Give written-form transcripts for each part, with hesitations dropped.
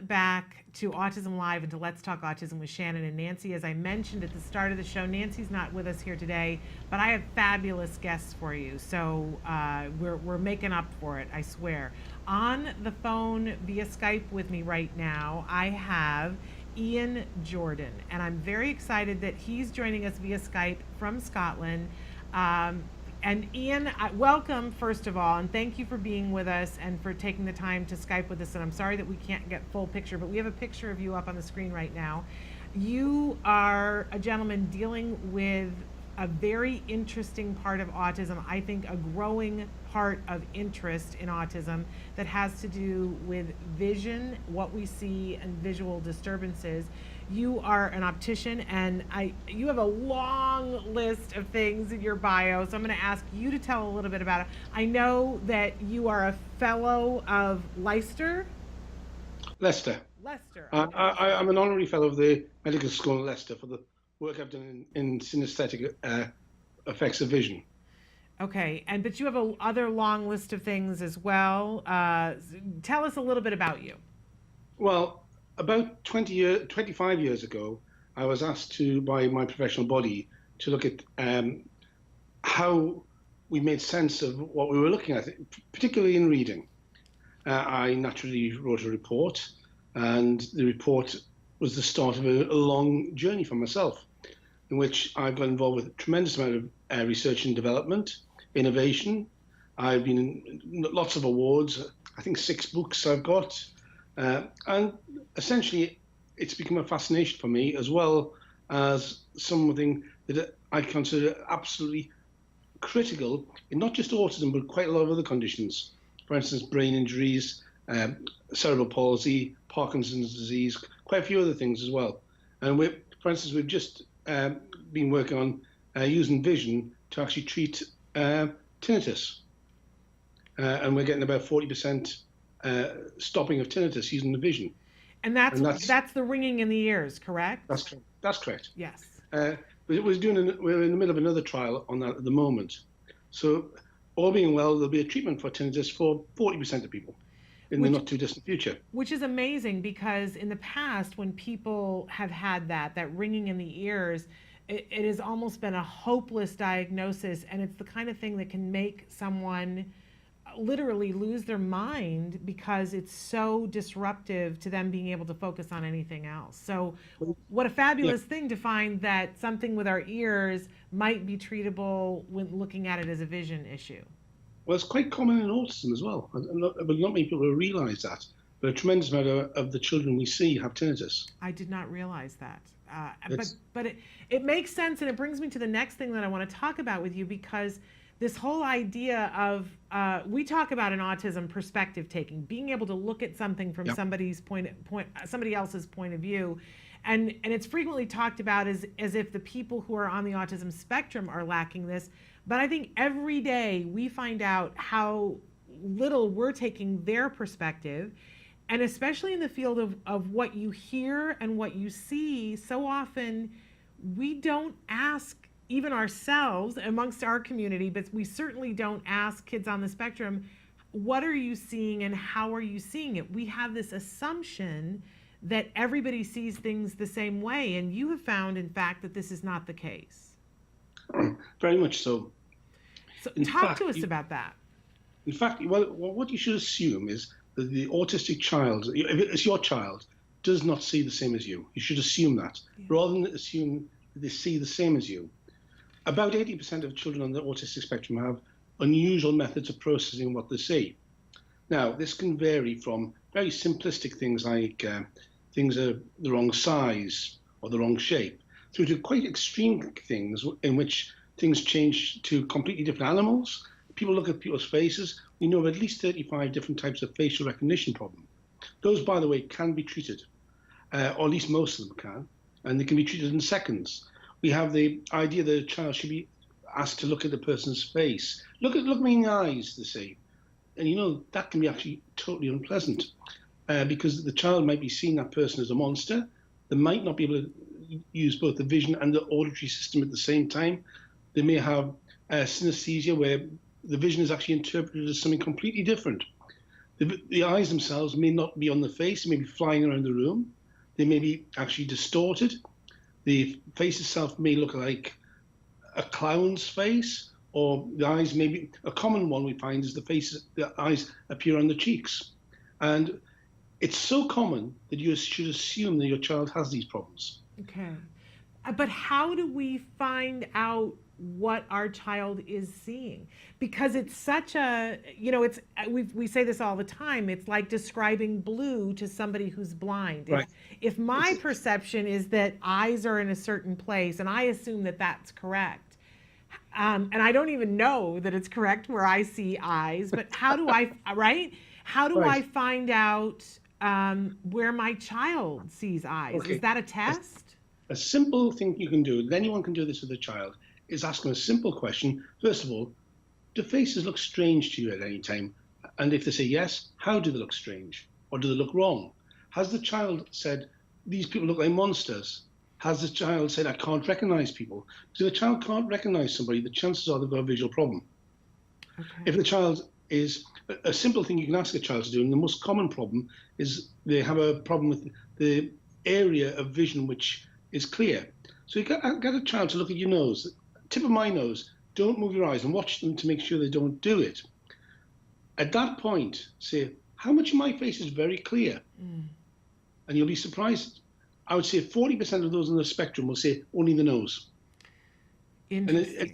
back to Autism Live and to Let's Talk Autism with Shannon and Nancy. As I mentioned at the start of the show, Nancy's not with us here today, but I have fabulous guests for you. So we're making up for it, I swear. On the phone via Skype with me right now, I have Ian Jordan, and I'm very excited that he's joining us via Skype from Scotland. And Ian, welcome, first of all, and thank you for being with us and for taking the time to Skype with us. And I'm sorry that we can't get full picture, but we have a picture of you up on the screen right now. You are a gentleman dealing with a very interesting part of autism, I think a growing part of interest in autism that has to do with vision, what we see, and visual disturbances. You are an optician, and you have a long list of things in your bio, so I'm going to ask you to tell a little bit about it. I know that you are a fellow of Leicester. Leicester. Leicester. Okay. I'm an honorary fellow of the medical school in Leicester for the work I've done in synesthetic effects of vision. Okay, but you have a other long list of things as well. Tell us a little bit about you. Well, about 25 years ago, I was asked by my professional body to look at how we made sense of what we were looking at, particularly in reading. I naturally wrote a report, and the report was the start of a long journey for myself, in which I've got involved with a tremendous amount of research and development, innovation. I've been in lots of awards, I think 6 books I've got. And essentially, it's become a fascination for me, as well as something that I consider absolutely critical in not just autism, but quite a lot of other conditions. For instance, brain injuries, cerebral palsy, Parkinson's disease, quite a few other things as well. And for instance, we've just been working on using vision to actually treat tinnitus. And we're getting about 40% stopping of tinnitus using the vision. And that's the ringing in the ears, correct? That's correct. Yes. But we're in the middle of another trial on that at the moment. So all being well, there'll be a treatment for tinnitus for 40% of people in the not too distant future. Which is amazing, because in the past, when people have had that ringing in the ears, it has almost been a hopeless diagnosis, and it's the kind of thing that can make someone literally lose their mind because it's so disruptive to them being able to focus on anything else. So what a fabulous thing to find that something with our ears might be treatable when looking at it as a vision issue. Well, it's quite common in autism as well. Not many people realize that, but a tremendous amount of the children we see have tinnitus. I did not realize that. But it makes sense, and it brings me to the next thing that I want to talk about with you, because this whole idea of, we talk about an autism perspective taking, being able to look at something from somebody else's point of view. And it's frequently talked about as if the people who are on the autism spectrum are lacking this. But I think every day we find out how little we're taking their perspective. And especially in the field of what you hear and what you see, so often we don't ask even ourselves amongst our community, but we certainly don't ask kids on the spectrum, what are you seeing and how are you seeing it? We have this assumption that everybody sees things the same way, and you have found, in fact, that this is not the case. Very much so. So talk to us about that. In fact, what you should assume is that the autistic child, if it's your child, does not see the same as you. You should assume that, rather than assume that they see the same as you. About 80% of children on the autistic spectrum have unusual methods of processing what they see. Now, this can vary from very simplistic things like things are the wrong size or the wrong shape, through to quite extreme things in which things change to completely different animals. People look at people's faces. We know of at least 35 different types of facial recognition problem. Those, by the way, can be treated, or at least most of them can, and they can be treated in seconds. We have the idea that a child should be asked to look at the person's face. Look me in the eyes, they say. And that can be actually totally unpleasant, because the child might be seeing that person as a monster. They might not be able to use both the vision and the auditory system at the same time. They may have synesthesia, where the vision is actually interpreted as something completely different. The eyes themselves may not be on the face, they may be flying around the room. They may be actually distorted. The face itself may look like a clown's face, or the eyes may be, a common one we find is the eyes appear on the cheeks. And it's so common that you should assume that your child has these problems. Okay. But how do we find out what our child is seeing? Because it's such a, it's we say this all the time. It's like describing blue to somebody who's blind. Right. If my perception is that eyes are in a certain place, and I assume that that's correct, and I don't even know that it's correct where I see eyes, but how do I, right? How do I find out where my child sees eyes? Okay. Is that a test? A simple thing you can do, and anyone can do this with a child, is ask them a simple question. First of all, do faces look strange to you at any time? And if they say yes, how do they look strange? Or do they look wrong? Has the child said, these people look like monsters? Has the child said, I can't recognize people? So if the child can't recognize somebody, the chances are they've got a visual problem. Okay. If the child is, a simple thing you can ask a child to do, and the most common problem is they have a problem with the area of vision which is clear. So you get a child to look at your nose, tip of my nose, don't move your eyes, and watch them to make sure they don't do it. At that point, say, how much of my face is very clear? And you'll be surprised. I would say 40% of those on the spectrum will say only the nose. Interesting. And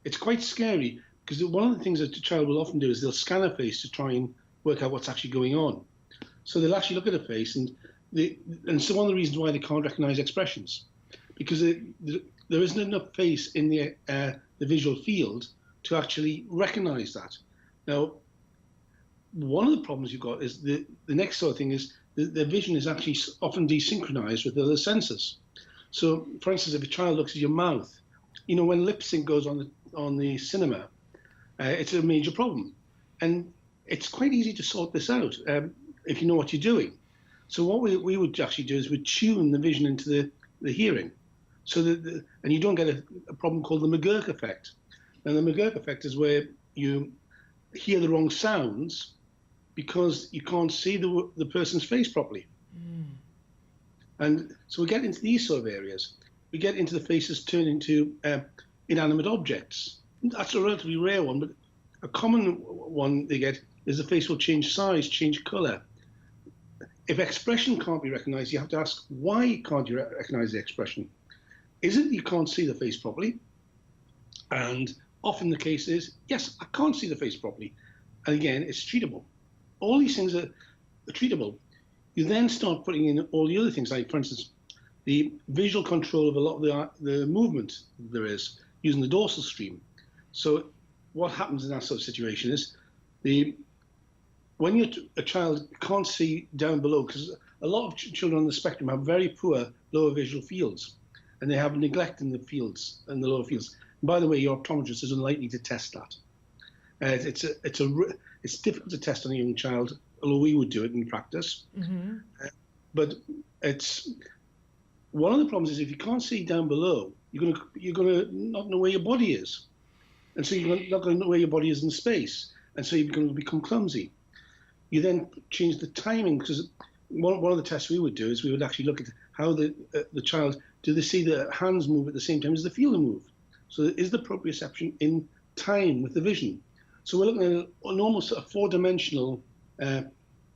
it's quite scary, because one of the things that the child will often do is they'll scan a face to try and work out what's actually going on. So they'll actually look at a face, and so one of the reasons why they can't recognize expressions, because there isn't enough face in the visual field to actually recognize that. Now, one of the problems you've got is the next sort of thing is the vision is actually often desynchronized with other senses. So, for instance, if a child looks at your mouth, when lip sync goes on the cinema, it's a major problem. And it's quite easy to sort this out if you know what you're doing. So what we would actually do is we'd tune the vision into the hearing. So and you don't get a problem called the McGurk effect. And the McGurk effect is where you hear the wrong sounds because you can't see the person's face properly. And so we get into these sort of areas. We get into the faces turn into inanimate objects. That's a relatively rare one, but a common one they get is the face will change size, change color. If expression can't be recognized, you have to ask, why can't you recognize the expression? Is it you can't see the face properly? And often the case is, yes, I can't see the face properly. And again, it's treatable. All these things are treatable. You then start putting in all the other things, like, for instance, the visual control of a lot of the movement there is using the dorsal stream. So what happens in that sort of situation is when a child can't see down below, because a lot of children on the spectrum have very poor lower visual fields, and they have neglect in the fields, in the lower fields. And by the way, your optometrist is unlikely to test that. It's difficult to test on a young child, although we would do it in practice. But it's one of the problems is if you can't see down below, you're gonna not know where your body is, and so you're not going to know where your body is in space, and so you're going to become clumsy. You then change the timing, because one of the tests we would do is we would actually look at how the child, do they see the hands move at the same time as they feel them move? So is the proprioception in time with the vision? So we're looking at an almost a four-dimensional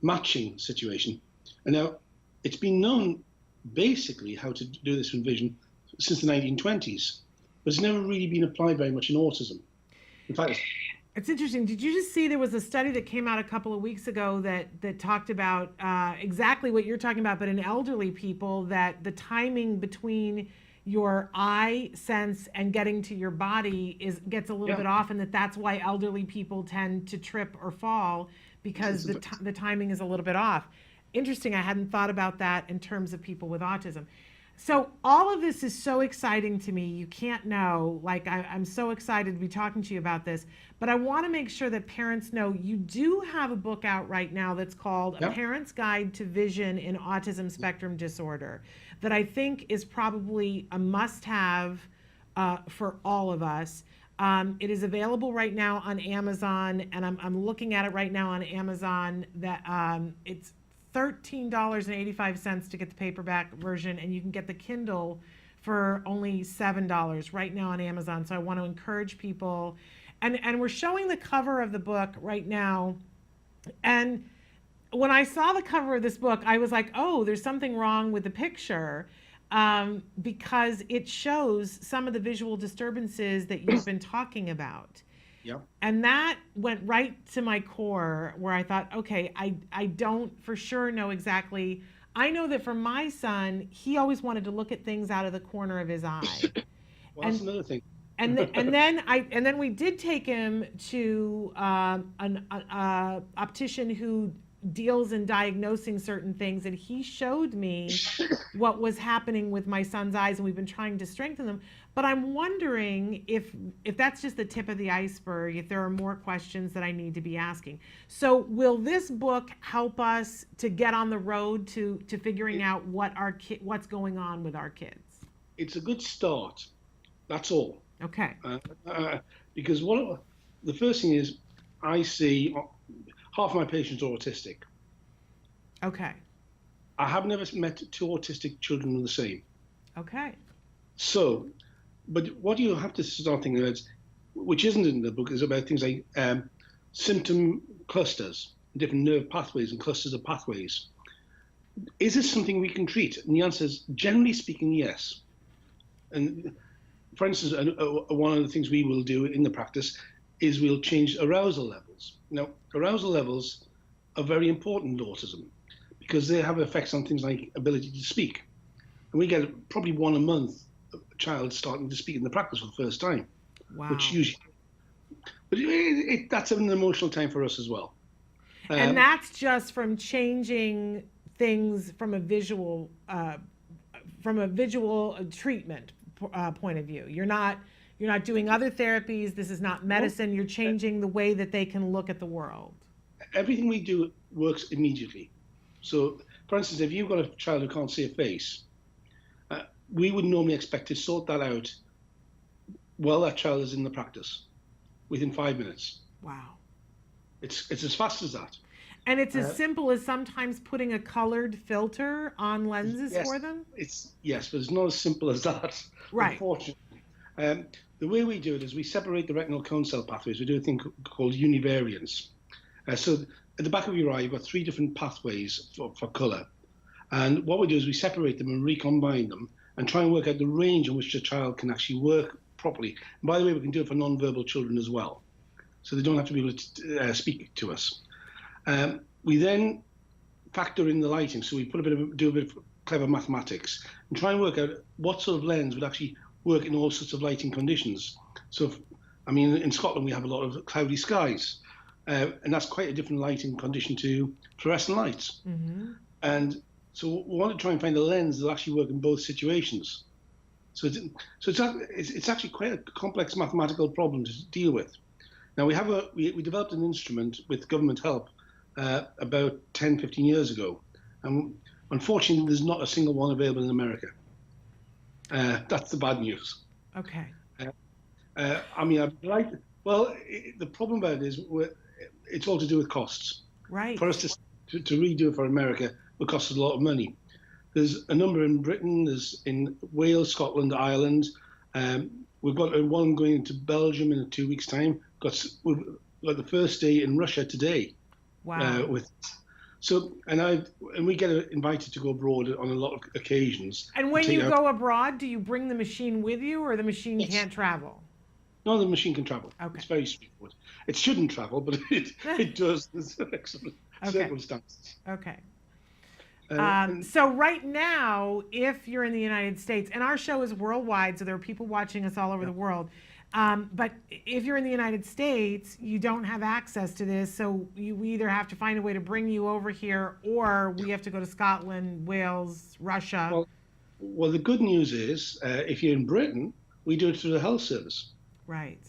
matching situation. And now it's been known basically how to do this with vision since the 1920s, but it's never really been applied very much in autism. In fact, it's interesting. Did you just see there was a study that came out a couple of weeks ago that talked about exactly what you're talking about, but in elderly people, that the timing between your eye sense and getting to your body gets a little bit off, and that's why elderly people tend to trip or fall, because the timing is a little bit off. Interesting. I hadn't thought about that in terms of people with autism. So all of this is so exciting to me. You can't know, like I'm so excited to be talking to you about this, but I want to make sure that parents know you do have a book out right now that's called A Parent's Guide to Vision in Autism Spectrum Disorder, that I think is probably a must-have for all of us. It is available right now on Amazon, and I'm looking at it right now on Amazon. That it's $13.85 to get the paperback version, and you can get the Kindle for only $7 right now on Amazon. So I want to encourage people, and we're showing the cover of the book right now, and when I saw the cover of this book, I was like, oh, there's something wrong with the picture, because it shows some of the visual disturbances that you've been talking about. Yeah. And that went right to my core, where I thought, okay, I don't for sure know exactly. I know that for my son, he always wanted to look at things out of the corner of his eye. Well, that's another thing. And then we did take him to an optician who deals in diagnosing certain things, and he showed me what was happening with my son's eyes, and we've been trying to strengthen them. But I'm wondering if that's just the tip of the iceberg, if there are more questions that I need to be asking. So will this book help us to get on the road to figuring out what's going on with our kids? It's a good start. That's all. Okay. Because the first thing is, I see half of my patients are autistic. Okay. I have never met two autistic children who are the same. Okay. So, but what you have to start thinking about, which isn't in the book, is about things like symptom clusters, different nerve pathways and clusters of pathways. Is this something we can treat? And the answer is, generally speaking, yes. And for instance, one of the things we will do in the practice is we'll change arousal levels. Now, arousal levels are very important in autism because they have effects on things like ability to speak. And we get probably one a month a child starting to speak in the practice for the first time. Wow. Which usually, but that's an emotional time for us as well. And that's just from changing things from a visual treatment point of view. You're not doing other therapies. This is not medicine. You're changing the way that they can look at the world. Everything we do works immediately. So, for instance, if you've got a child who can't see a face, we would normally expect to sort that out while that child is in the practice, within 5 minutes. Wow. It's as fast as that. And it's as simple as sometimes putting a colored filter on lenses for them? Yes, but it's not as simple as that, right. Unfortunately. The way we do it is we separate the retinal cone cell pathways. We do a thing called univariance. So at the back of your eye, you've got 3 different pathways for color. And what we do is we separate them and recombine them and try and work out the range in which the child can actually work properly. And by the way, we can do it for non-verbal children as well. So they don't have to be able to speak to us. We then factor in the lighting. So we do a bit of clever mathematics and try and work out what sort of lens would actually work in all sorts of lighting conditions. So, in Scotland, we have a lot of cloudy skies, and that's quite a different lighting condition to fluorescent lights. Mm-hmm. And so we want to try and find a lens that will actually work in both situations. So it's actually quite a complex mathematical problem to deal with. Now, we developed an instrument with government help about 10, 15 years ago. And unfortunately, there's not a single one available in America. That's the bad news. Okay. I'd like. Well, the problem about it is it's all to do with costs. Right. For us to redo it for America will cost us a lot of money. There's a number in Britain. There's in Wales, Scotland, Ireland. We've got one going into Belgium in 2 weeks' time. We've got the first day in Russia today. Wow. And we get invited to go abroad on a lot of occasions. And when you go abroad, do you bring the machine with you, or the machine can't travel? No, the machine can travel. Okay. It's very straightforward. It shouldn't travel, but it does. There's excellent circumstances. Okay. So right now, if you're in the United States, and our show is worldwide, so there are people watching us all over the world, but if you're in the United States, you don't have access to this, so we either have to find a way to bring you over here, or we have to go to Scotland, Wales, Russia. Well, the good news is, if you're in Britain, we do it through the health service. Right.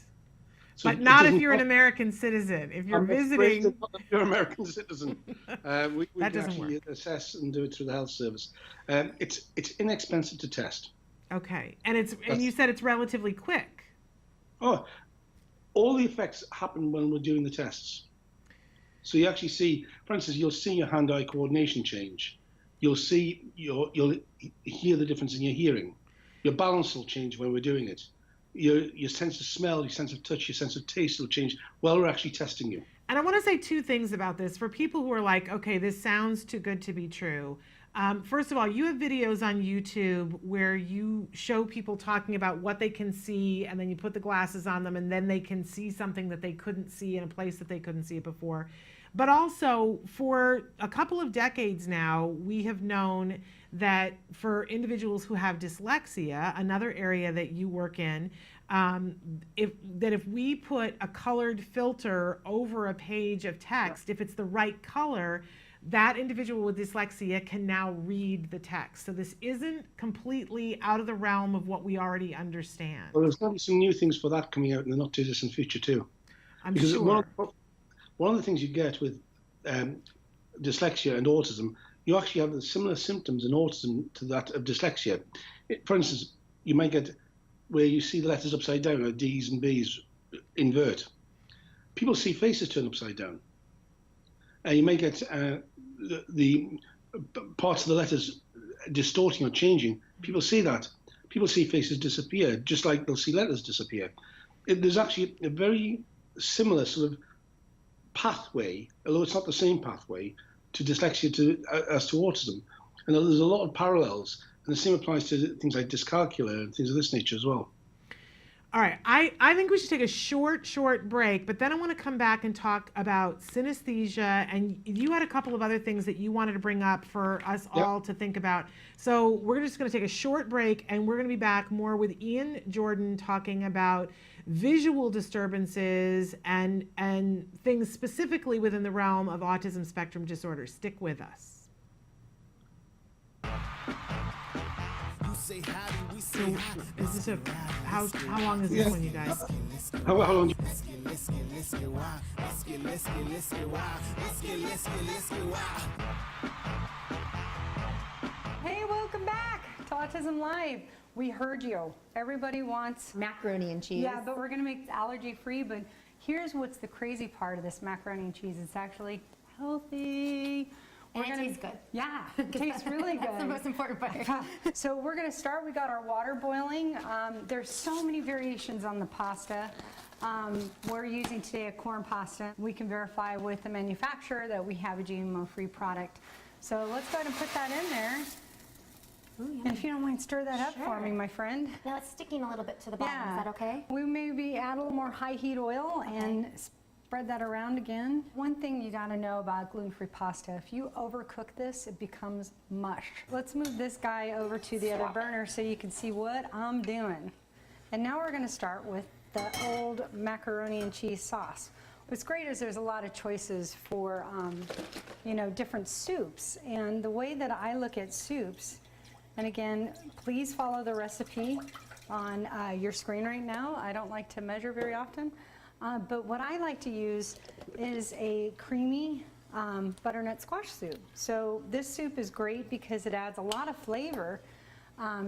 So but not if you're an American citizen. If you're visiting, if you're an American citizen, we that can doesn't actually work. Assess and do it through the health service. It's inexpensive to test. Okay, and you said it's relatively quick. Oh, all the effects happen when we're doing the tests. So you actually see, for instance, you'll see your hand-eye coordination change. You'll hear the difference in your hearing. Your balance will change when we're doing it. Your sense of smell, your sense of touch, your sense of taste will change while we're actually testing you. And I want to say two things about this for people who are like, okay, this sounds too good to be true. First of all, you have videos on YouTube where you show people talking about what they can see, and then you put the glasses on them, and then they can see something that they couldn't see in a place that they couldn't see it before. But also, for a couple of decades now, we have known that for individuals who have dyslexia, another area that you work in, if we put a colored filter over a page of text, if it's the right color, that individual with dyslexia can now read the text. So this isn't completely out of the realm of what we already understand. Well, there's going to be some new things for that coming out in the not too distant future too. I'm because sure. One of the things you get with dyslexia and autism, you actually have the similar symptoms in autism to that of dyslexia. For instance, you might get where you see the letters upside down, or D's and B's invert. People see faces turn upside down. You may get the parts of the letters distorting or changing. People see that. People see faces disappear, just like they'll see letters disappear. There's actually a very similar sort of pathway, although it's not the same pathway, to dyslexia as to autism. And there's a lot of parallels. And the same applies to things like dyscalculia and things of this nature as well. All right, I think we should take a short break, but then I want to come back and talk about synesthesia, and you had a couple of other things that you wanted to bring up for us all to think about. So we're just going to take a short break, and we're going to be back more with Ian Jordan talking about visual disturbances and things specifically within the realm of autism spectrum disorder. Stick with us. So is this how long is this one, you guys? How long? Hey, welcome back to Autism Live. We heard you. Everybody wants macaroni and cheese. Yeah, but we're gonna make it allergy free. But here's what's the crazy part of this macaroni and cheese. It's actually healthy. And it tastes good. Yeah, it tastes really good. That's the most important part. So we're gonna start, we got our water boiling. There's so many variations on the pasta. We're using today a corn pasta. We can verify with the manufacturer that we have a GMO-free product. So let's go ahead and put that in there. Ooh, and if you don't mind, stir that up for Sure. me, my friend. Now it's sticking a little bit to the bottom. Yeah. Is that okay? We maybe add a little more high heat oil and spread that around again. One thing you gotta know about gluten-free pasta, if you overcook this, it becomes mush. Let's move this guy over to the other burner so you can see what I'm doing. And now we're gonna start with the old macaroni and cheese sauce. What's great is there's a lot of choices for, you know, different soups. And the way that I look at soups, and again, please follow the recipe on your screen right now. I don't like to measure very often. But what I like to use is a creamy butternut squash soup. So this soup is great because it adds a lot of flavor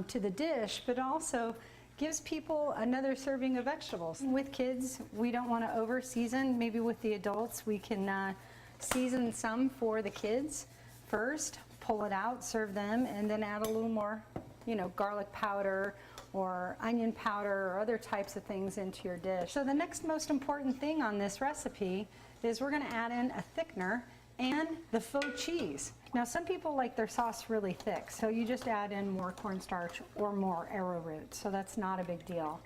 to the dish, but also gives people another serving of vegetables. With kids, we don't want to over season. Maybe with the adults, we can season some for the kids first, pull it out, serve them, and then add a little more, you know, garlic powder or onion powder or other types of things into your dish. So the next most important thing on this recipe is we're going to add in a thickener and the faux cheese. Now some people like their sauce really thick, so you just add in more cornstarch or more arrowroot, so that's not a big deal.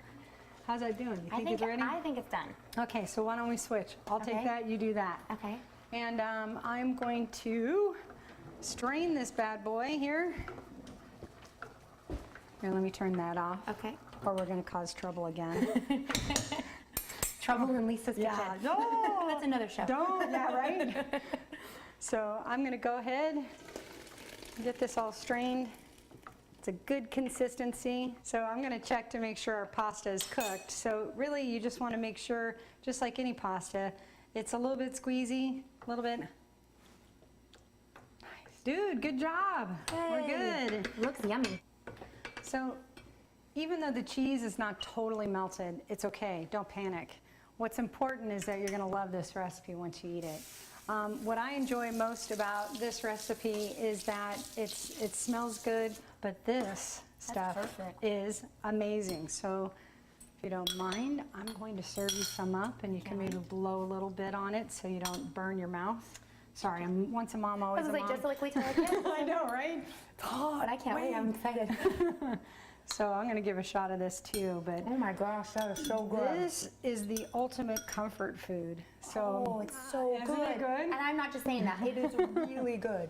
How's that doing? You think it's ready? I think it's done. Okay, so why don't we switch? I'll take that, you do that. Okay. And I'm going to strain this bad boy here. Here, let me turn that off. Okay. Or we're going to cause trouble again. Trouble in Lisa's kitchen. No, That's another show. don't, yeah, right? So I'm going to go ahead, get this all strained. It's a good consistency. So I'm going to check to make sure our pasta is cooked. So really you just want to make sure, just like any pasta, it's a little bit squeezy, a little bit. Nice. Dude, good job. We're good. Looks yummy. So even though the cheese is not totally melted, it's okay, don't panic. What's important is that you're going to love this recipe once you eat it. What I enjoy most about this recipe is that it smells good, but this stuff perfect. is amazing. So if you don't mind, I'm going to serve you some up, and you can maybe blow a little bit on it so you don't burn your mouth. Sorry, I'm once a mom, I always was a like, mom. just like we tell our kids. I know, right? But I can't wait. I'm excited. So I'm going to give a shot of this too, but Oh my gosh, that is so good. this is the ultimate comfort food. So Oh, it's so isn't good. it good? And I'm not just saying that. It is really good.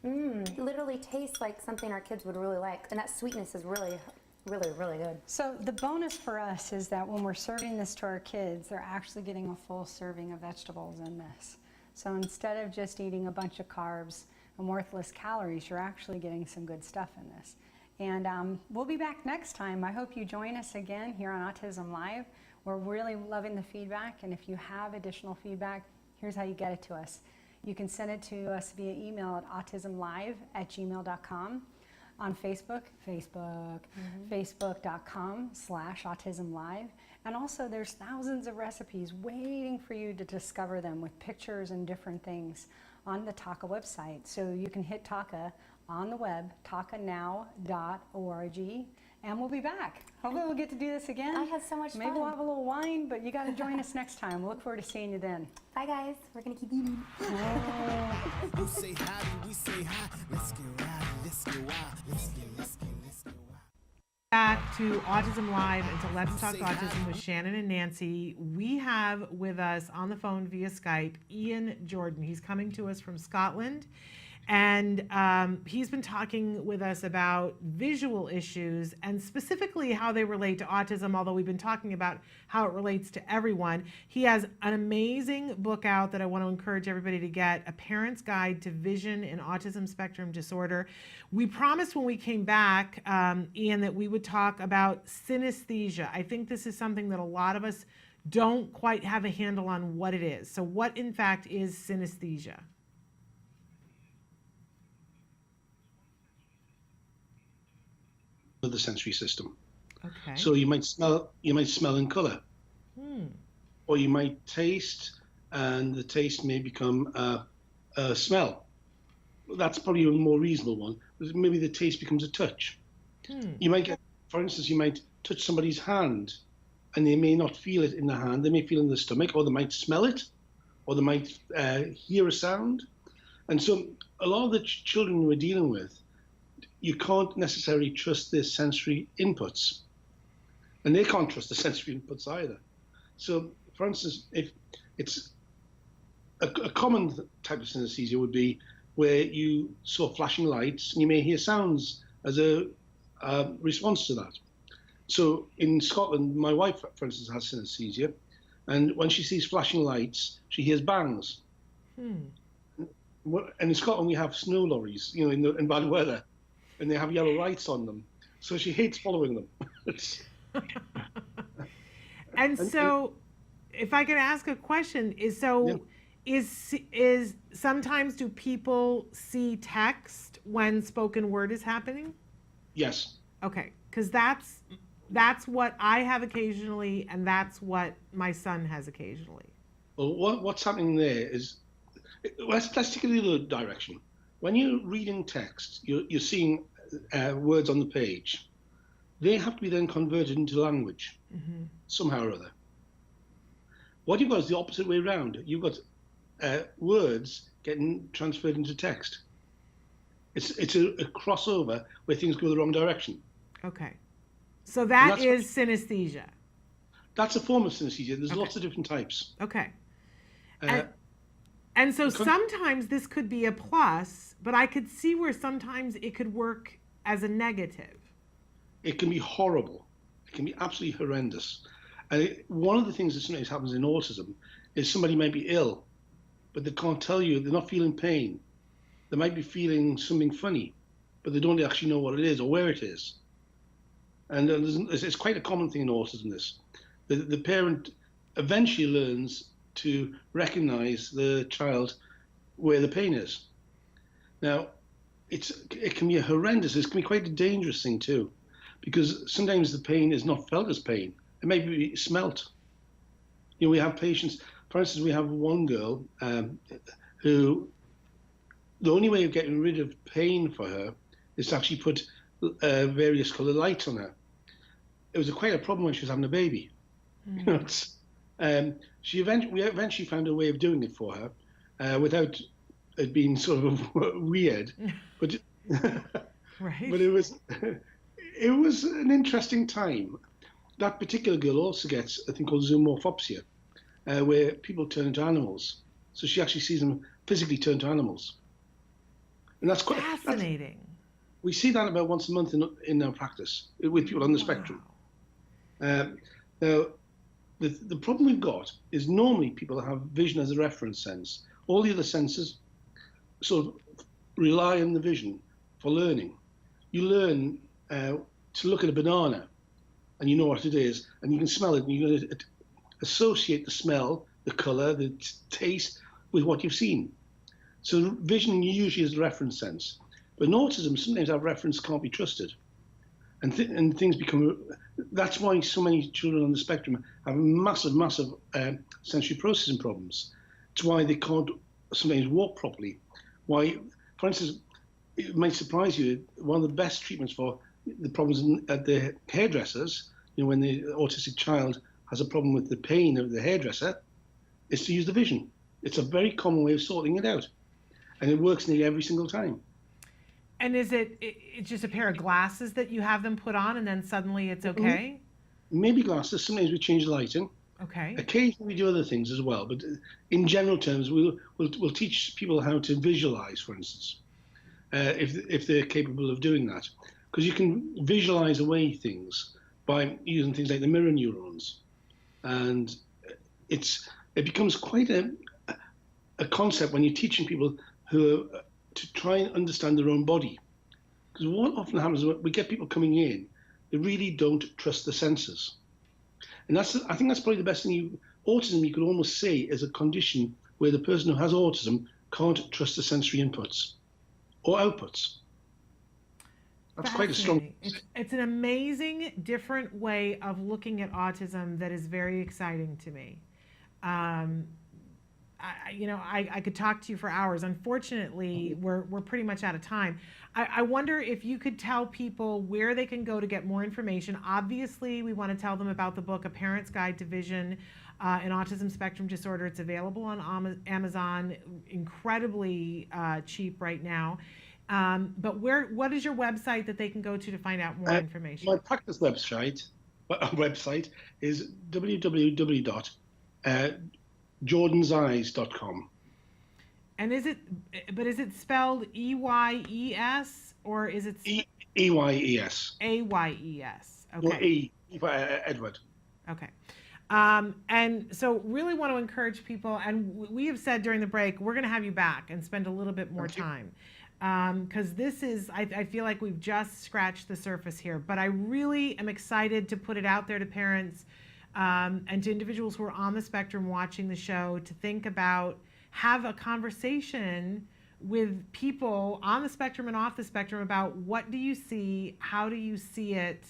It literally tastes like something our kids would really like. And that sweetness is really, really, really good. So the bonus for us is that when we're serving this to our kids, they're actually getting a full serving of vegetables in this. So instead of just eating a bunch of carbs and worthless calories, you're actually getting some good stuff in this. And we'll be back next time. I hope you join us again here on Autism Live. We're really loving the feedback, and if you have additional feedback, here's how you get it to us. You can send it to us via email at autismlive@gmail.com. On Facebook, facebook.com/autismlive. And also there's thousands of recipes waiting for you to discover them with pictures and different things on the Taka website. So you can hit Taka on the web, takanow.org, and we'll be back. Hopefully we'll get to do this again. I had so much Maybe fun. we'll have a little wine, but you got to join us next time. We'll look forward to seeing you then. Bye, guys. We're going to keep eating. You say howdy, we say hi. Let's get rowdy, let's get wild. Let's get wild. Back to Autism Live and to Let's Talk Autism with Shannon and Nancy. We have with us on the phone via Skype Ian Jordan. He's coming to us from Scotland, and he's been talking with us about visual issues and specifically how they relate to autism, although we've been talking about how it relates to everyone. He has an amazing book out that I want to encourage everybody to get, A Parent's Guide to Vision in Autism Spectrum Disorder. We promised when we came back, Ian, that we would talk about synesthesia. I think this is something that a lot of us don't quite have a handle on what it is. So what, in fact, is synesthesia? Of the sensory system. Okay. So you might smell in color, or you might taste, and the taste may become a smell. That's probably a more reasonable one. Maybe the taste becomes a touch. You might get, for instance, you might touch somebody's hand, and they may not feel it in the hand. They may feel it in the stomach, or they might smell it, or they might hear a sound. And so a lot of the children we're dealing with, you can't necessarily trust their sensory inputs, and they can't trust the sensory inputs either. So, for instance, if it's a common type of synesthesia would be where you saw flashing lights and you may hear sounds as a response to that. So in Scotland, my wife, for instance, has synesthesia, and when she sees flashing lights, she hears bangs. And in Scotland, we have snow lorries, you know, in bad weather, and they have yellow lights on them. So she hates following them. And so, if I could ask a question, is sometimes do people see text when spoken word is happening? Yes. Okay, because that's what I have occasionally, and that's what my son has occasionally. Well, what's happening there is, let's take it the other direction. When you're reading text, you're seeing words on the page. They have to be then converted into language somehow or other. What you've got is the opposite way around. You've got words getting transferred into text. It's a crossover where things go the wrong direction. Okay, so that is synesthesia. That's a form of synesthesia. There's lots of different types. Okay. And so sometimes this could be a plus, but I could see where sometimes it could work as a negative. It can be horrible. It can be absolutely horrendous. And one of the things that sometimes happens in autism is somebody might be ill, but they can't tell you, they're not feeling pain. They might be feeling something funny, but they don't actually know what it is or where it is. And it's quite a common thing in autism, this. The parent eventually learns to recognize the child where the pain is. Now, it can be horrendous. It can be quite a dangerous thing too, because sometimes the pain is not felt as pain. It may be smelt. we have patients. For instance, we have one girl who the only way of getting rid of pain for her is to actually put various coloured lights on her. It was quite a problem when she was having a baby. You know, we eventually found a way of doing it for her without it being sort of weird, but Right. but it was an interesting time. That particular girl also gets a thing called zoomorphopsia, where people turn into animals. So she actually sees them physically turn to animals, and that's quite Fascinating. we see that about once a month in our practice with people on the spectrum. Now, the problem we've got is normally people have vision as a reference sense. All the other senses sort of rely on the vision for learning. You learn to look at a banana, and you know what it is, and you can smell it, and you're going to associate the smell, the colour, the taste with what you've seen. So vision usually is the reference sense. But in autism, sometimes our reference can't be trusted. And things become, that's why so many children on the spectrum have massive sensory processing problems. It's why they can't sometimes walk properly. Why, for instance, it might surprise you, one of the best treatments for the problems at the hairdressers, when the autistic child has a problem with the pain of the hairdresser, is to use the vision. It's a very common way of sorting it out. And it works nearly every single time. And is it's just a pair of glasses that you have them put on and then suddenly it's okay? Maybe glasses. Sometimes we change the lighting. Okay. Occasionally we do other things as well. But in general terms, we'll teach people how to visualize, for instance, if they're capable of doing that. Because you can visualize away things by using things like the mirror neurons. And it becomes quite a concept when you're teaching people who are to try and understand their own body. Because what often happens is we get people coming in, they really don't trust the senses. And I think that's probably the best thing. Autism, you could almost say, is a condition where the person who has autism can't trust the sensory inputs or outputs. That's quite a strong. It's an amazing, different way of looking at autism that is very exciting to me. I could talk to you for hours. Unfortunately, we're pretty much out of time. I wonder if you could tell people where they can go to get more information. Obviously, we want to tell them about the book, A Parent's Guide to Vision in Autism Spectrum Disorder. It's available on Amazon, incredibly cheap right now. But what is your website that they can go to find out more information? My practice website is www.jordanseyes.com. And is it spelled E-Y-E-S or is it E-Y-E-S? A-Y-E-S. Okay. Or E for Edward. Okay. And so really want to encourage people, and we have said during the break, we're going to have you back and spend a little bit more time. Because this is, I feel like we've just scratched the surface here, but I really am excited to put it out there to parents and to individuals who are on the spectrum watching the show to think about, have a conversation with people on the spectrum and off the spectrum about what do you see, how do you see it,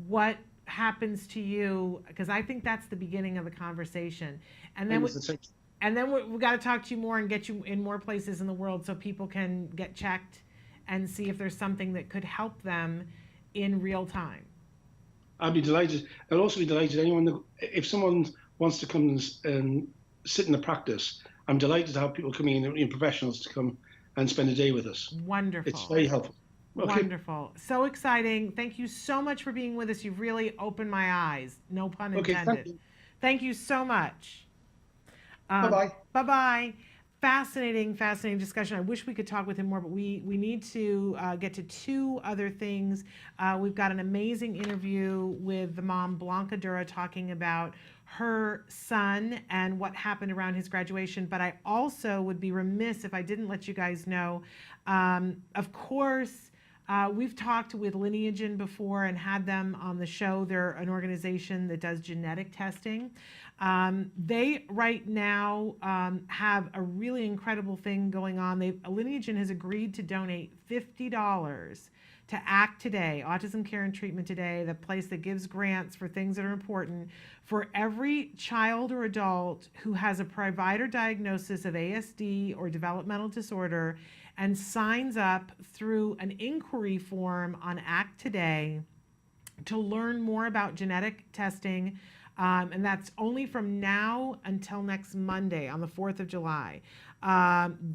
what happens to you, because I think that's the beginning of the conversation. And then we've got to talk to you more and get you in more places in the world so people can get checked and see if there's something that could help them in real time. I'd be delighted. I'd also be delighted if someone wants to come and sit in the practice, I'm delighted to have people coming in professionals to come and spend a day with us. Wonderful. It's very helpful. Okay. Wonderful. So exciting. Thank you so much for being with us. You've really opened my eyes. No pun intended. Thank you so much. Bye-bye. Bye-bye. Fascinating discussion. I wish we could talk with him more, but we need to get to two other things. We've got an amazing interview with the mom, Blanca Dura, talking about her son and what happened around his graduation. But I also would be remiss if I didn't let you guys know, of course, we've talked with Lineagen before and had them on the show. They're an organization that does genetic testing. They right now have a really incredible thing going on. Lineagen has agreed to donate $50 to ACT Today, Autism Care and Treatment Today, the place that gives grants for things that are important, for every child or adult who has a provider diagnosis of ASD or developmental disorder and signs up through an inquiry form on ACT Today to learn more about genetic testing. And that's only from now until next Monday on the 4th of July.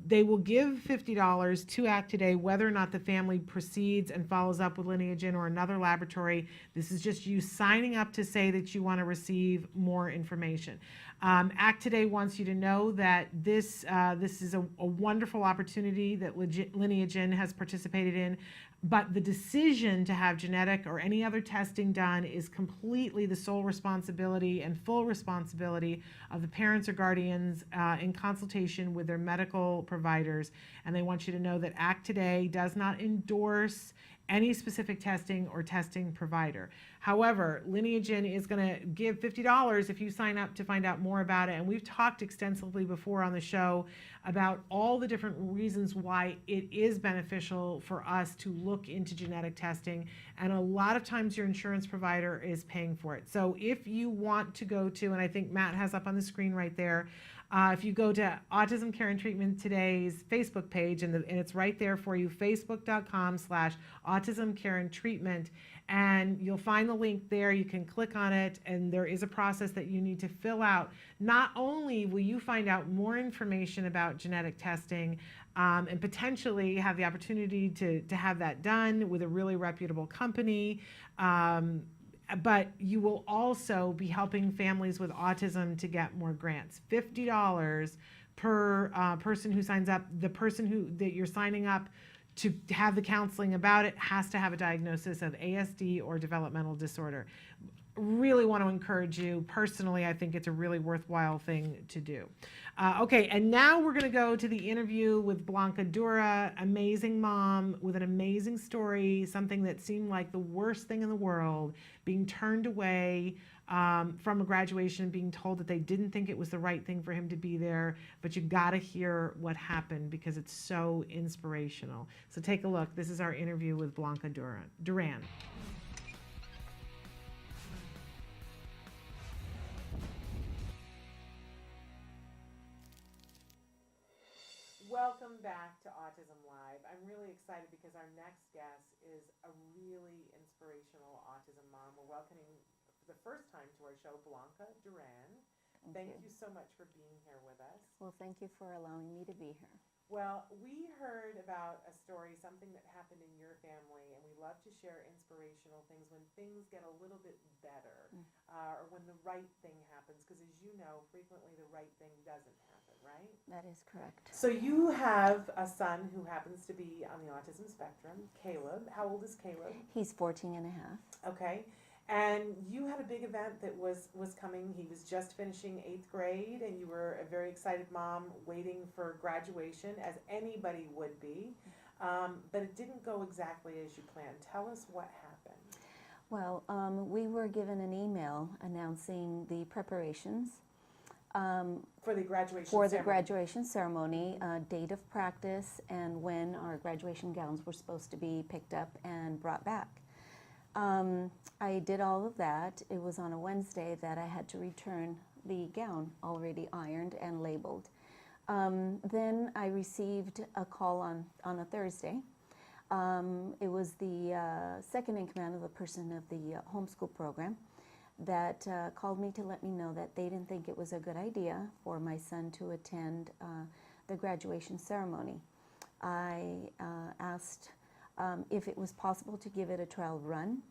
They will give $50 to ACT Today whether or not the family proceeds and follows up with Lineagen or another laboratory. This is just you signing up to say that you want to receive more information. ACT Today wants you to know that this is a wonderful opportunity that Lineagen has participated in, but the decision to have genetic or any other testing done is completely the sole responsibility and full responsibility of the parents or guardians in consultation with their medical providers. And they want you to know that ACT Today does not endorse any specific testing or testing provider. However, Lineagen is going to give $50 if you sign up to find out more about it. And we've talked extensively before on the show about all the different reasons why it is beneficial for us to look into genetic testing. And a lot of times your insurance provider is paying for it. So if you want to go to, and I think Matt has up on the screen right there, if you go to Autism Care and Treatment Today's Facebook page, and it's right there for you, facebook.com/Autism Care and Treatment, and you'll find the link there. You can click on it, and there is a process that you need to fill out. Not only will you find out more information about genetic testing and potentially have the opportunity to have that done with a really reputable company, but you will also be helping families with autism to get more grants. $50 per person who signs up. The person that you're signing up to have the counseling about it has to have a diagnosis of ASD or developmental disorder. Really want to encourage you. Personally, I think it's a really worthwhile thing to do. Okay, and now we're going to go to the interview with Blanca Dura, amazing mom with an amazing story, something that seemed like the worst thing in the world, being turned away from a graduation, being told that they didn't think it was the right thing for him to be there, but you got to hear what happened because it's so inspirational. So take a look. This is our interview with Blanca Duran. Welcome back to Autism Live. I'm really excited because our next guest is a really inspirational autism mom. We're welcoming for the first time to our show Blanca Duran. Thank you so much for being here with us. Well, thank you for allowing me to be here. Well, we heard about a story, something that happened in your family, and we love to share inspirational things when things get a little bit better or when the right thing happens, because as you know, frequently the right thing doesn't happen, right? That is correct. So you have a son who happens to be on the autism spectrum, Caleb. How old is Caleb? He's 14 and a half. Okay. And you had a big event that was coming. He was just finishing 8th grade, and you were a very excited mom waiting for graduation, as anybody would be. But it didn't go exactly as you planned. Tell us what happened. Well, we were given an email announcing the preparations For the graduation for the ceremony. graduation ceremony, date of practice, and when our graduation gowns were supposed to be picked up and brought back. I did all of that. It was on a Wednesday that I had to return the gown already ironed and labeled. Then I received a call on a Thursday. It was the second in command of the person of the homeschool program that called me to let me know that they didn't think it was a good idea for my son to attend the graduation ceremony. I asked if it was possible to give it a trial run.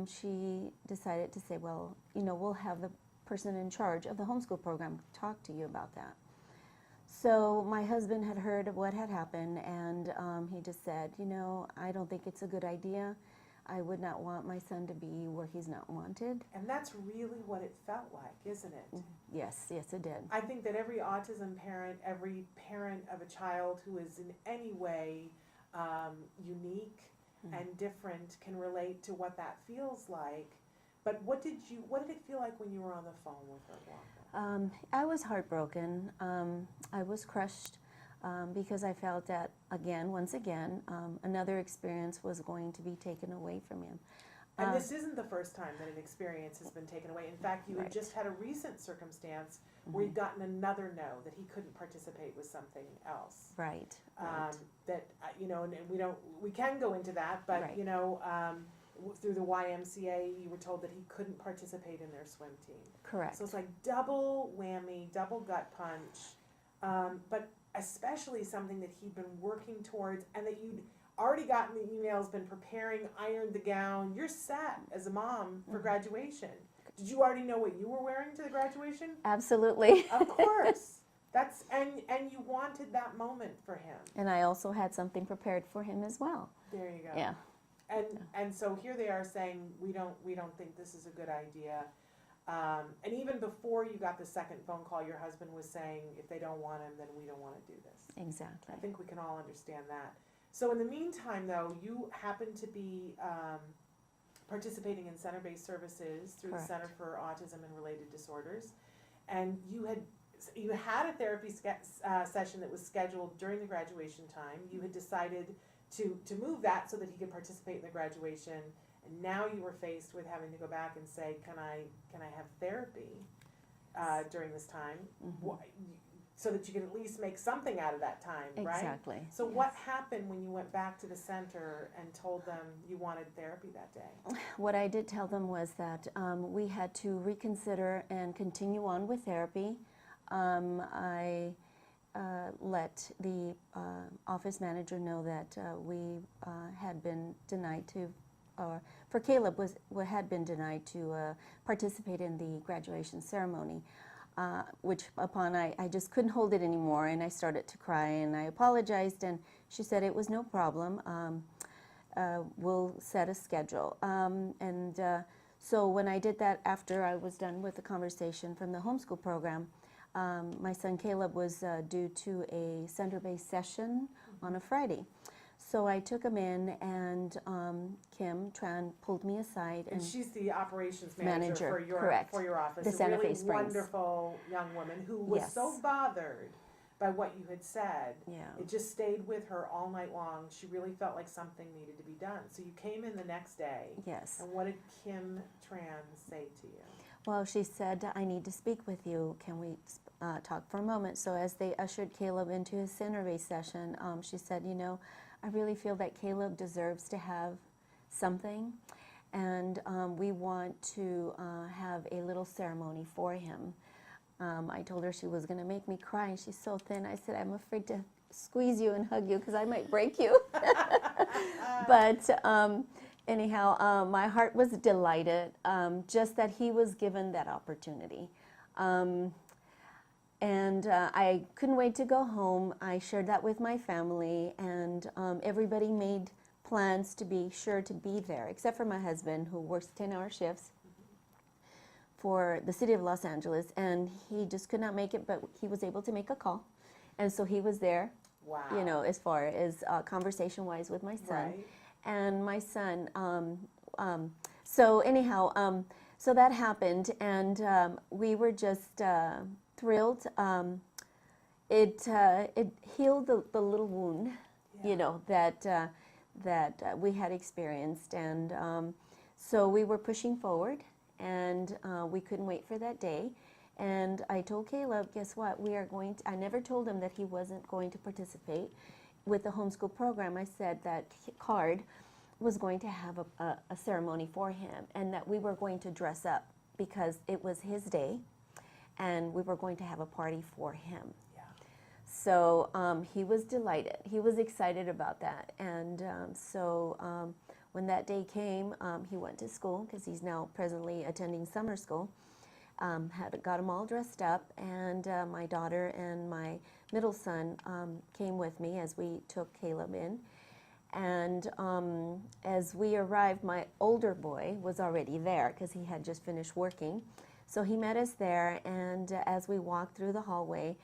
She decided to say, well, we'll have the person in charge of the homeschool program talk to you about that. So my husband had heard of what had happened, and he just said, I don't think it's a good idea. I would not want my son to be where he's not wanted. And that's really what it felt like, isn't it? Yes, it did. I think that every autism parent, every parent of a child who is in any way unique and different can relate to what that feels like. But what did it feel like when you were on the phone with her, Blanca? I was heartbroken. I was crushed. because I felt that, again, once again, another experience was going to be taken away from him. And this isn't the first time that an experience has been taken away. In fact, you had just had a recent circumstance where you'd gotten another no, that he couldn't participate with something else. Right. That, you know, and we can go into that, but, Right. you know, through the YMCA, you were told that he couldn't participate in their swim team. Correct. So it's like double whammy, double gut punch, but especially something that he'd been working towards and that you'd already gotten the emails, been preparing, ironed the gown. You're set as a mom for graduation. Did you already know what you were wearing to the graduation? Absolutely. Of course. That's and you wanted that moment for him. And I also had something prepared for him as well. There you go. Yeah. And so here they are saying we don't think this is a good idea. And even before you got the second phone call, your husband was saying, if they don't want him, then we don't want to do this. Exactly. I think we can all understand that. So in the meantime, though, you happen to be participating in center-based services through Correct. the Center for Autism and Related Disorders, and you had a therapy session that was scheduled during the graduation time. You had decided to move that so that he could participate in the graduation, and now you were faced with having to go back and say, can I have therapy during this time? So that you can at least make something out of that time, right? Exactly. So yes. what happened when you went back to the center and told them you wanted therapy that day? What I did tell them was that we had to reconsider and continue on with therapy. I let the office manager know that we had been denied to, for Caleb had been denied to participate in the graduation ceremony. Which upon I just couldn't hold it anymore, and I started to cry, and I apologized, and she said it was no problem. We'll set a schedule. So when I did that, after I was done with the conversation from the homeschool program, my son Caleb was due to a center-based session on a Friday. So I took him in, and Kim Tran pulled me aside. And she's the operations manager correct. for your office. The Santa Fe really Springs. Wonderful young woman who was Yes. so bothered by what you had said. Yeah. It just stayed with her all night long. She really felt like something needed to be done. So you came in the next day. Yes. And what did Kim Tran say to you? Well, she said, I need to speak with you. Can we talk for a moment? So as they ushered Caleb into his center-based session, she said, you know, I really feel that Caleb deserves to have something, and we want to have a little ceremony for him. I told her she was going to make me cry, and she's so thin. I said, I'm afraid to squeeze you and hug you because I might break you. But anyhow, my heart was delighted, just that he was given that opportunity. And I couldn't wait to go home. I shared that with my family, and everybody made plans to be sure to be there, except for my husband, who works 10-hour shifts for the city of Los Angeles, and he just could not make it, but he was able to make a call. And so he was there, Wow. you know, as far as conversation-wise with my son. Right. And my son, so anyhow, so that happened, and we were just thrilled. It healed the little wound, you know, that we had experienced, and so we were pushing forward, and we couldn't wait for that day. And I told Caleb, guess what? We are going to, I never told him that he wasn't going to participate with the homeschool program. I said that Card was going to have a ceremony for him, and that we were going to dress up because it was his day, and we were going to have a party for him. Yeah. So he was delighted. He was excited about that. And so when that day came, he went to school because he's now presently attending summer school. Got him all dressed up, and my daughter and my middle son came with me as we took Caleb in. And as we arrived, my older boy was already there because he had just finished working. So he met us there, and as we walked through the hallway,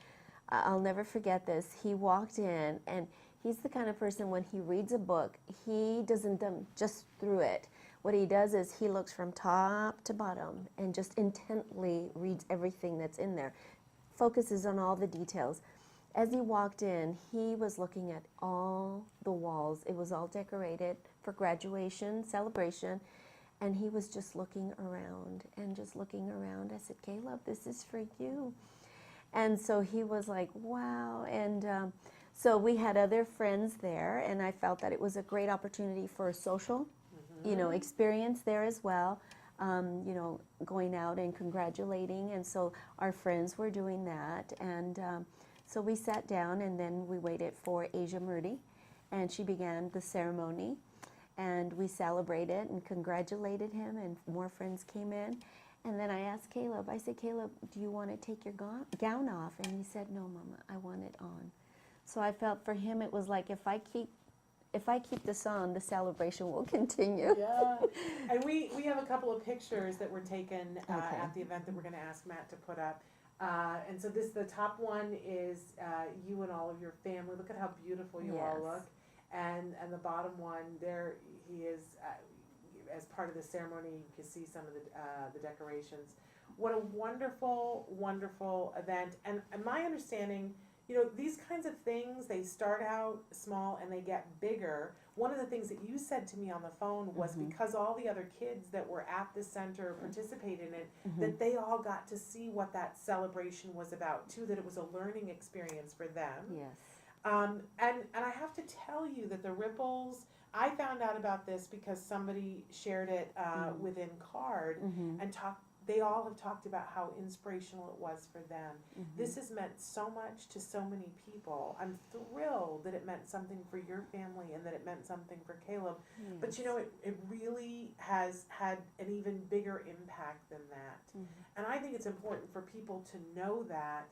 I'll never forget this. He walked in, and he's the kind of person, when he reads a book, he doesn't just through it. What he does is he looks from top to bottom and just intently reads everything that's in there, focuses on all the details. as he walked in, he was looking at all the walls. It was all decorated for graduation celebration, and he was just looking around and just looking around. I said, Caleb, this is for you. And so he was like, wow. And so we had other friends there, and I felt that it was a great opportunity for a social, experience there as well. Going out and congratulating. And so our friends were doing that. And so we sat down, and then we waited for Asia Murdy, and she began the ceremony. And we celebrated and congratulated him, and more friends came in. And then I asked Caleb, I said, Caleb, do you want to take your gown off? And he said, no, Mama, I want it on. So I felt for him it was like, if I keep this on, the celebration will continue. Yeah. And we have a couple of pictures that were taken Okay. at the event that we're going to ask Matt to put up. And so the top one is you and all of your family. Look at how beautiful you all Yes. look. And the bottom one, there he is, as part of the ceremony. You can see some of the decorations. What a wonderful, wonderful event. And my understanding, these kinds of things, they start out small and they get bigger. One of the things that you said to me on the phone was because all the other kids that were at the center participated in it, that they all got to see what that celebration was about too, that it was a learning experience for them. Yes. And I have to tell you that the ripples, I found out about this because somebody shared it within CARD and they all have talked about how inspirational it was for them. This has meant so much to so many people. I'm thrilled that it meant something for your family and that it meant something for Caleb. Yes. But it really has had an even bigger impact than that. And I think it's important for people to know that.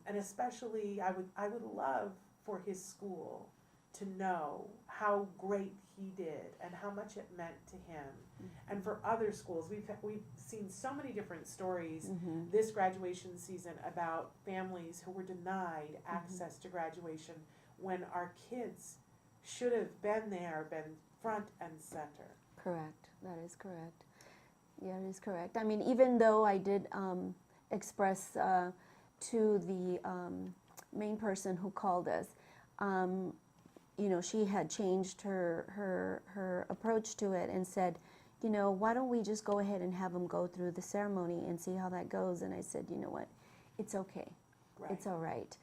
And especially, I would love for his school to know how great he did and how much it meant to him. And for other schools, we've seen so many different stories this graduation season about families who were denied access to graduation when our kids should have been there, been front and center. Correct. That is correct. Yeah, it is correct. I mean, even though I did express to the main person who called us, she had changed her approach to it and said, why don't we just go ahead and have them go through the ceremony and see how that goes? And I said, you know what, it's okay. Right. It's all right.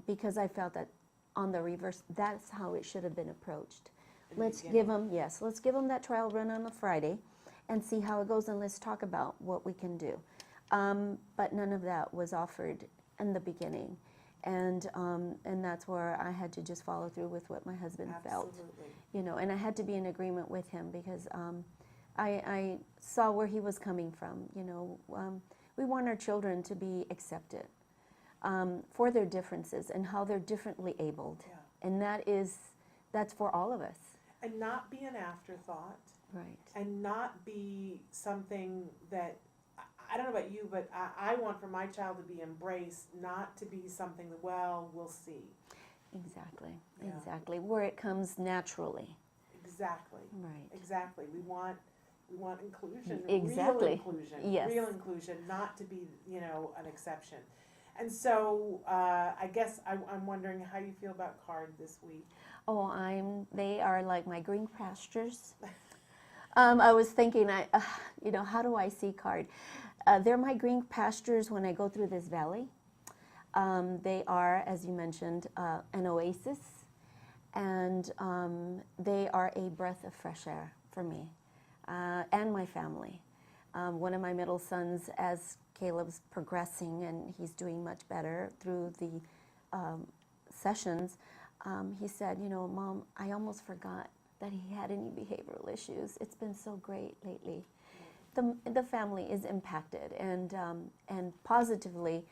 Because I felt that on the reverse, that's how it should have been approached. Let's give them that trial run on a Friday and see how it goes, and let's talk about what we can do. But none of that was offered in the beginning. And that's where I had to just follow through with what my husband felt. Absolutely. And I had to be in agreement with him because I saw where he was coming from. We want our children to be accepted for their differences and how they're differently abled. Yeah. And that's for all of us. And not be an afterthought. Right. And not be something that, I don't know about you, but I want for my child to be embraced, not to be something that, well, we'll see. Exactly. Yeah. Exactly. Where it comes naturally. Exactly. Right. Exactly. We want inclusion. Exactly. Real inclusion. Yes. Real inclusion, not to be, an exception. And so I guess I'm wondering how you feel about CARD this week. Oh, they are like my green pastures. I was thinking, how do I see CARD? They're my green pastures when I go through this valley. They are, as you mentioned, an oasis, and they are a breath of fresh air for me and my family. One of my middle sons, as Caleb's progressing and he's doing much better through the sessions, he said, Mom, I almost forgot that he had any behavioral issues. It's been so great lately. The family is impacted, and positively,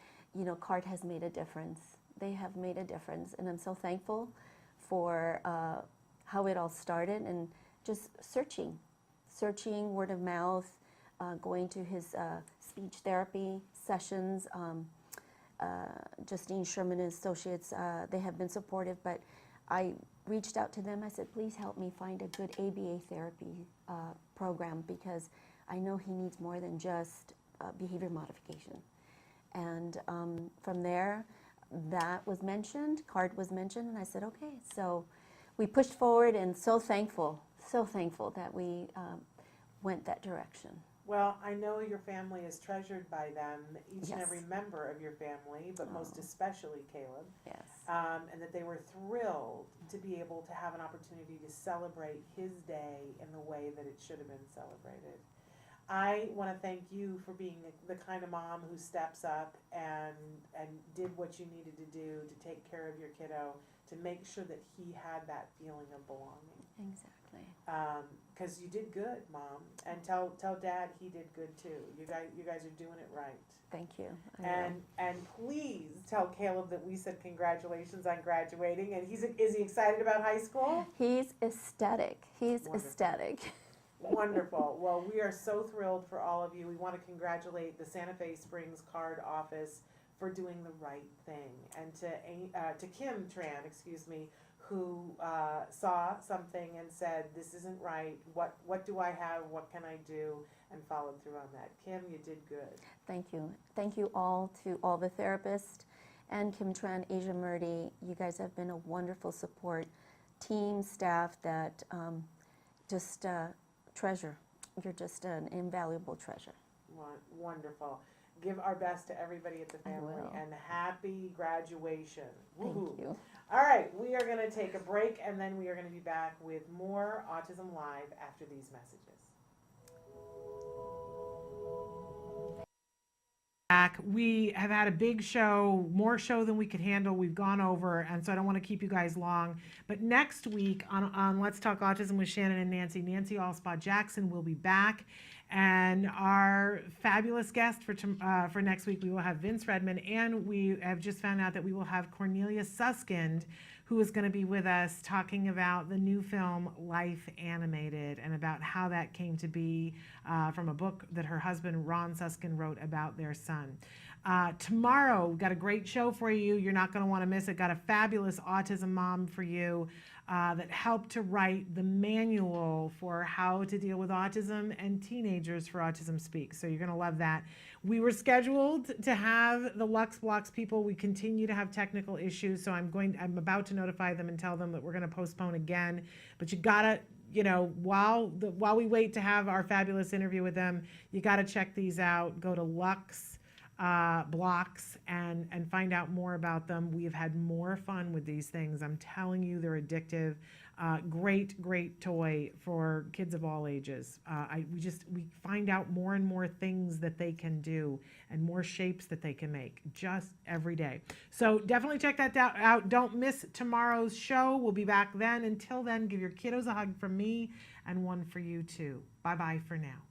CARD has made a difference. They have made a difference, and I'm so thankful for how it all started, and just searching word of mouth, going to his speech therapy sessions. Justine Sherman and Associates, they have been supportive, but I reached out to them. I said, please help me find a good ABA therapy program, because I know he needs more than just behavior modification. And from there, that was mentioned, CARD was mentioned, and I said, okay. So we pushed forward, and so thankful that we went that direction. Well, I know your family is treasured by them, each and Yes. every member of your family, but most especially Caleb. Yes. And that they were thrilled to be able to have an opportunity to celebrate his day in the way that it should have been celebrated. I want to thank you for being the kind of mom who steps up and did what you needed to do to take care of your kiddo, to make sure that he had that feeling of belonging. Exactly. Because you did good, Mom, and tell Dad he did good too. You guys are doing it right. Thank you. I will. And please tell Caleb that we said congratulations on graduating. And is he excited about high school? He's ecstatic. He's Wonderful. ecstatic. Wonderful. Well, we are so thrilled for all of you. We want to congratulate the Santa Fe Springs card office for doing the right thing, and to Kim Tran, who saw something and said, "This isn't right. What do I have? What can I do?" and followed through on that. Kim, you did good. Thank you. Thank you all to all the therapists and Kim Tran, Asia Murdy. You guys have been a wonderful support team, staff that just treasure. You're just an invaluable treasure. Wonderful. Give our best to everybody at the family, will. and happy graduation. Thank Woohoo. you. All right, we are going to take a break, and then we are going to be back with more Autism Live after these messages. Back. We have had a big show, more show than we could handle. We've gone over, and so I don't want to keep you guys long. But next week on Let's Talk Autism with Shannon and Nancy Allspaw Jackson will be back. And our fabulous guest for next week, we will have Vince Redmond, and we have just found out that we will have Cornelia Suskind, who is going to be with us talking about the new film Life Animated and about how that came to be from a book that her husband Ron Suskind wrote about their son. Tomorrow, we've got a great show for you. You're not going to want to miss it. Got a fabulous autism mom for you that helped to write the manual for how to deal with autism and teenagers for Autism Speaks. So you're going to love that. We were scheduled to have the Lux Blocks people. We continue to have technical issues, so I'm about to notify them and tell them that we're going to postpone again. But you gotta, while we wait to have our fabulous interview with them, you gotta check these out. Go to Lux Blocks and find out more about them. We have had more fun with these things. I'm telling you, they're addictive. Great toy for kids of all ages. We find out more and more things that they can do and more shapes that they can make just every day. So definitely check that out. Don't miss tomorrow's show. We'll be back then. Until then, give your kiddos a hug from me and one for you too. Bye-bye for now.